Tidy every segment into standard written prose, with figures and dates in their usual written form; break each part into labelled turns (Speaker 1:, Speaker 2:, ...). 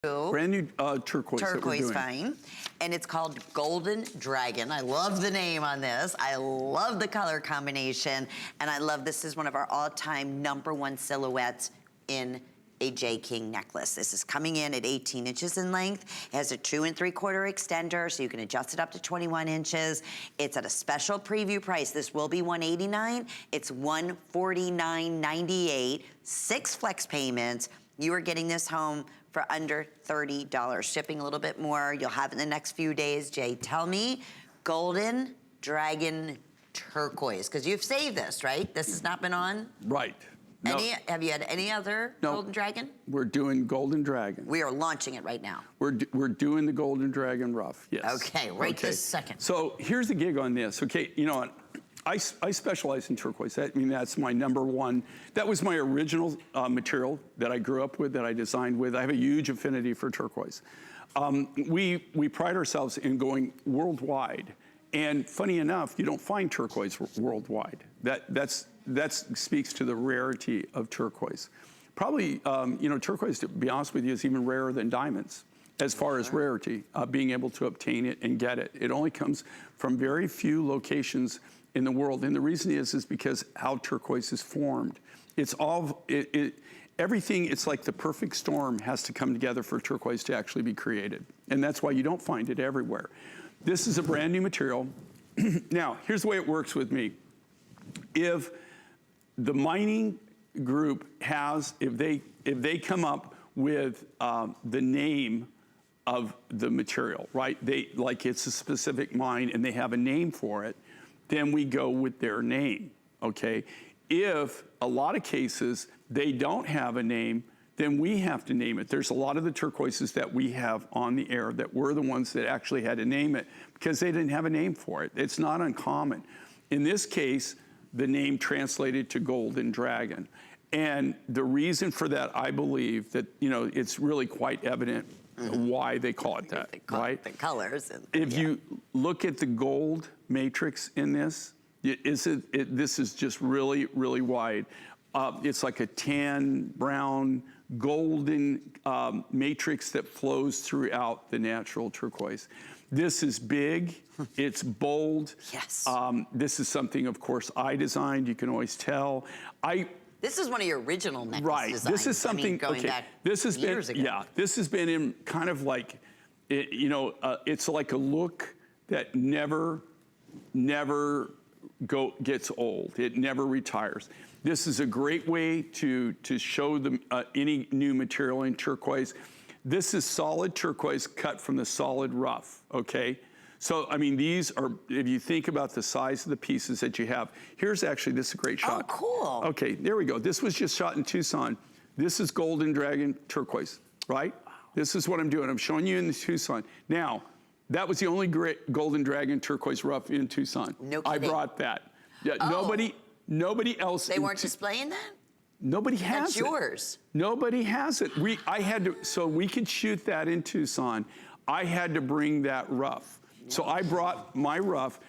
Speaker 1: Brand new turquoise that we're doing.
Speaker 2: Vine, and it's called Golden Dragon. I love the name on this. I love the color combination, and I love this is one of our all-time #1 silhouettes in a J. King necklace. This is coming in at 18 inches in length. It has a 2 3/4 extender, so you can adjust it up to 21 inches. It's at a special preview price. This will be $189. It's $149.98. 6 flex payments. You are getting this home for under $30. Shipping a little bit more. You'll have it in the next few days. Jay, tell me, Golden Dragon Turquoise, because you've saved this, right? This has not been on?
Speaker 1: Right. No.
Speaker 2: Have you had any other Golden Dragon?
Speaker 1: We're doing Golden Dragon.
Speaker 2: We are launching it right now.
Speaker 1: We're doing the Golden Dragon Rough, yes.
Speaker 2: Okay, this second.
Speaker 1: So here's the gig on this. Okay, you know what? I specialize in turquoise. That's my #1. That was my original material that I grew up with, that I designed with. I have a huge affinity for turquoise. We pride ourselves in going worldwide. And funny enough, you don't find turquoise worldwide. That speaks to the rarity of turquoise. Probably, turquoise, to be honest with you, is even rarer than diamonds as far as rarity, being able to obtain it and get it. It only comes from very few locations in the world. And the reason is because how turquoise is formed. It's all, everything, it's like the perfect storm has to come together for turquoise to actually be created. And that's why you don't find it everywhere. This is a brand new material. Now, here's the way it works with me. If the mining group has, if they come up with the name of the material, right? Like it's a specific mine and they have a name for it, then we go with their name, okay? If a lot of cases they don't have a name, then we have to name it. There's a lot of the turquoises that we have on the air that we're the ones that actually had to name it because they didn't have a name for it. It's not uncommon. In this case, the name translated to Golden Dragon. And the reason for that, I believe that, it's really quite evident why they call it that, right?
Speaker 2: The colors.
Speaker 1: If you look at the gold matrix in this, this is just really, really wide. It's like a tan, brown, golden matrix that flows throughout the natural turquoise. This is big, it's bold.
Speaker 2: Yes.
Speaker 1: This is something, of course, I designed, you can always tell.
Speaker 2: This is one of your original necklace designs.
Speaker 1: This is something,
Speaker 2: going back years ago.
Speaker 1: Yeah, this has been in kind of like, it's like a look that never gets old. It never retires. This is a great way to show them any new material in turquoise. This is solid turquoise cut from the solid rough, okay? So, these are, if you think about the size of the pieces that you have, this is a great shot.
Speaker 2: Oh, cool.
Speaker 1: Okay, there we go. This was just shot in Tucson. This is Golden Dragon turquoise, right? Wow. This is what I'm doing. I'm showing you in Tucson. Now, that was the only great Golden Dragon turquoise rough in Tucson.
Speaker 2: No kidding.
Speaker 1: I brought that. Yeah, nobody else.
Speaker 2: They weren't displaying that?
Speaker 1: Nobody has it.
Speaker 2: That's yours.
Speaker 1: Nobody has it. I had to, so we could shoot that in Tucson. I had to bring that rough. So I brought my rough.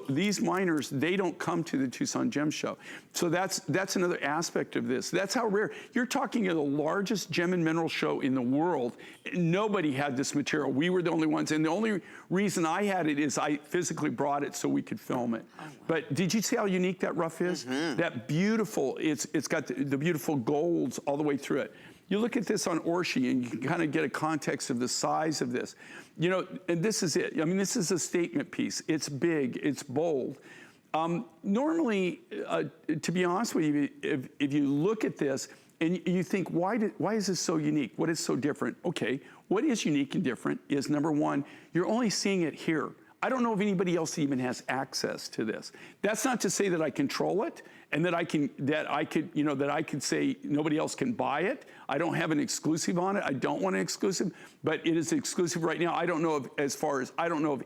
Speaker 1: These miners, they don't come to the Tucson Gem Show. So that's another aspect of this. That's how rare. You're talking of the largest gem and mineral show in the world. Nobody had this material. We were the only ones. And the only reason I had it is I physically brought it so we could film it. Oh, wow. But did you see how unique that rough is? That beautiful, it's got the beautiful golds all the way through it. You look at this on Orshi and you can kind of get a context of the size of this. And this is it. This is a statement piece. It's big, it's bold. Normally, to be honest with you, if you look at this and you think, why is this so unique? What is so different? Okay, what is unique and different is, *1, you're only seeing it here. I don't know if anybody else even has access to this. That's not to say that I control it and that I could say nobody else can buy it. I don't have an exclusive on it. I don't want an exclusive, but it is exclusive right now. I don't know of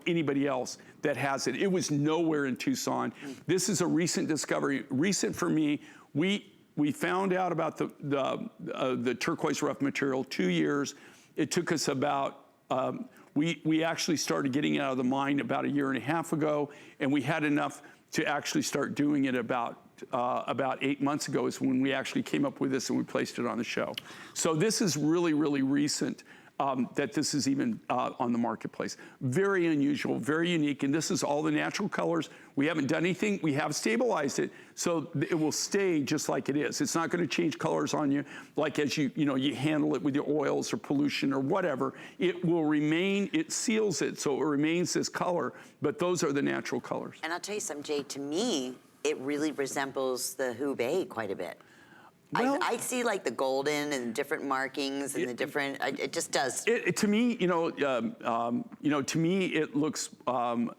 Speaker 1: anybody else that has it. It was nowhere in Tucson. This is a recent discovery, recent for me. We found out about the turquoise rough material 2 years. It took us about, we actually started getting it out of the mine about 1.5 years ago, and we had enough to actually start doing it about about 8 months ago is when we actually came up with this and we placed it on the show. So this is really, really recent. That this is even on the marketplace. Very unusual, very unique, and this is all the natural colors. We haven't done anything, we have stabilized it, so it will stay just like it is. It's not gonna change colors on you, like as you handle it with your oils or pollution or whatever. It will remain, it seals it, so it remains this color, but those are the natural colors.
Speaker 2: And I'll tell you something, Jay, to me, it really resembles the Hubei quite a bit.
Speaker 1: Well,
Speaker 2: I see like the golden and different markings and the different. It just does.
Speaker 1: To me, to me, it looks.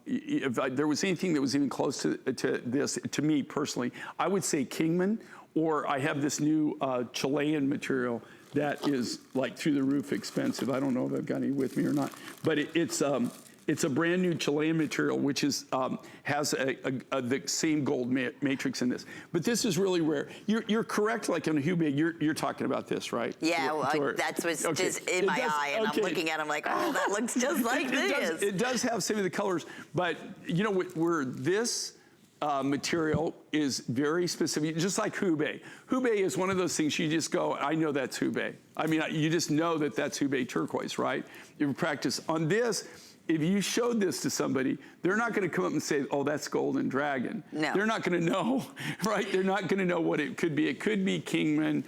Speaker 1: If there was anything that was even close to this, to me personally, I would say Kingman, or I have this new Chilean material that is like through the roof expensive. I don't know if I've got any with me or not, but it's a brand new Chilean material, which is has the same gold matrix in this. But this is really rare. You're correct, like on a Hubei, you're talking about this, right?
Speaker 2: Yeah, well, that's what's just in my eye, and I'm looking at it, I'm like, oh, that looks just like this.
Speaker 1: It does have some of the colors, but where this material is very specific, just like Hubei. Hubei is one of those things you just go, I know that's Hubei. I mean, you just know that that's Hubei turquoise, right? You practice on this. If you showed this to somebody, they're not going to come up and say, oh, that's Golden Dragon.
Speaker 2: No.
Speaker 1: They're not going to know, right? They're not going to know what it could be. It could be Kingman.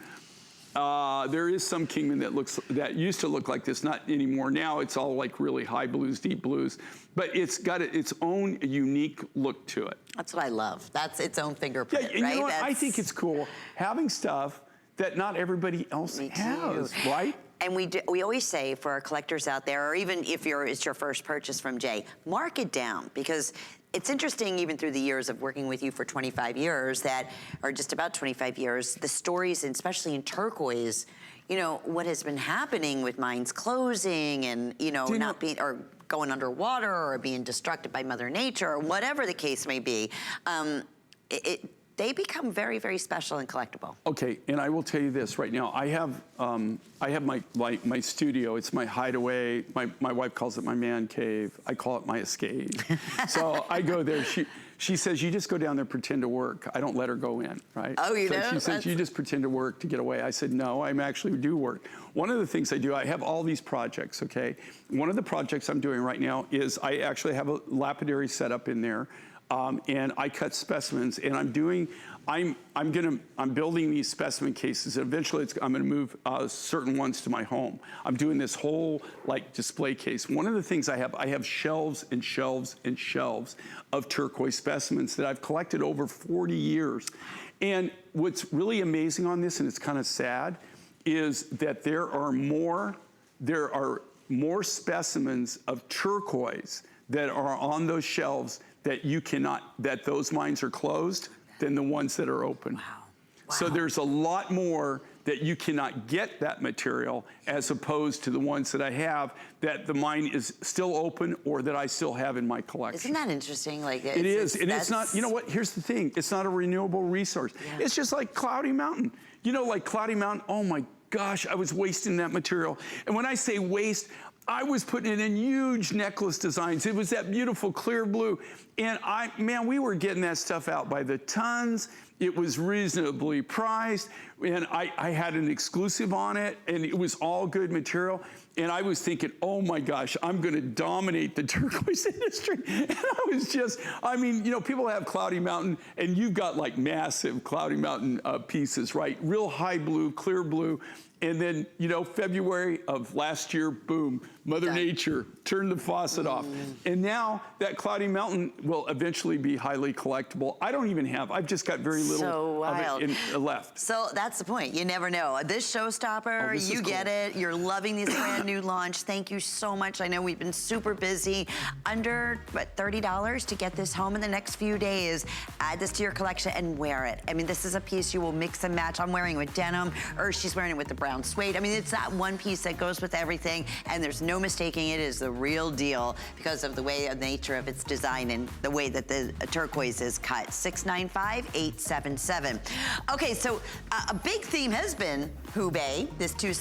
Speaker 1: There is some Kingman that used to look like this, not anymore. Now it's all like really high blues, deep blues. But it's got its own unique look to it.
Speaker 2: That's what I love. That's its own fingerprint,
Speaker 1: and
Speaker 2: right?
Speaker 1: You know what? I think it's cool having stuff that not everybody else has, right?
Speaker 2: And we always say for our collectors out there, or even if it's your first purchase from Jay, mark it down, because it's interesting, even through the years of working with you for 25 years, or just about 25 years, the stories, and especially in turquoise, what has been happening with mines closing and, not being, or going underwater or being destructed by Mother Nature, or whatever the case may be. They become very, very special and collectible.
Speaker 1: Okay, and I will tell you this right now. I have my studio. It's my hideaway. My wife calls it my man cave. I call it my escape. So I go there. She says, you just go down there, pretend to work. I don't let her go in, right?
Speaker 2: Oh, you know?
Speaker 1: She says, you just pretend to work to get away. I said, no, I actually do work. One of the things I do, I have all these projects, okay? One of the projects I'm doing right now is I actually have a lapidary set up in there. And I cut specimens, and I'm building these specimen cases. Eventually, I'm going to move certain ones to my home. I'm doing this whole display case. One of the things I have shelves and shelves and shelves of turquoise specimens that I've collected over 40 years. And what's really amazing on this, and it's kind of sad, is that there are more specimens of turquoise that are on those shelves that those mines are closed than the ones that are open.
Speaker 2: Wow.
Speaker 1: So there's a lot more that you cannot get that material, as opposed to the ones that I have that the mine is still open or that I still have in my collection.
Speaker 2: Isn't that interesting?
Speaker 1: It is, and it's not, you know what, here's the thing, it's not a renewable resource. Yeah. It's just like Cloudy Mountain. Like Cloudy Mountain, oh my gosh, I was wasting that material. And when I say waste, I was putting it in huge necklace designs. It was that beautiful clear blue. And we were getting that stuff out by the tons. It was reasonably priced. And I had an exclusive on it, and it was all good material. And I was thinking, oh my gosh, I'm gonna dominate the turquoise industry. And I was just, people have Cloudy Mountain, and you've got massive Cloudy Mountain pieces, right? Real high blue, clear blue. And then, February of last year, boom, Mother Nature turned the faucet off. And now that Cloudy Mountain will eventually be highly collectible. I've just got very little of it left.
Speaker 2: So that's the point. You never know. This showstopper, you get it. You're loving this brand new launch. Thank you so much. I know we've been super busy. Under, $30 to get this home in the next few days. Add this to your collection and wear it. This is a piece you will mix and match. I'm wearing it with denim, or she's wearing it with the brown suede. It's that one piece that goes with everything, and there's no mistaking it is the real deal because of the nature of its design and the way that the turquoise is cut. 695-877. Okay, so a big theme has been Hubei, this two-sided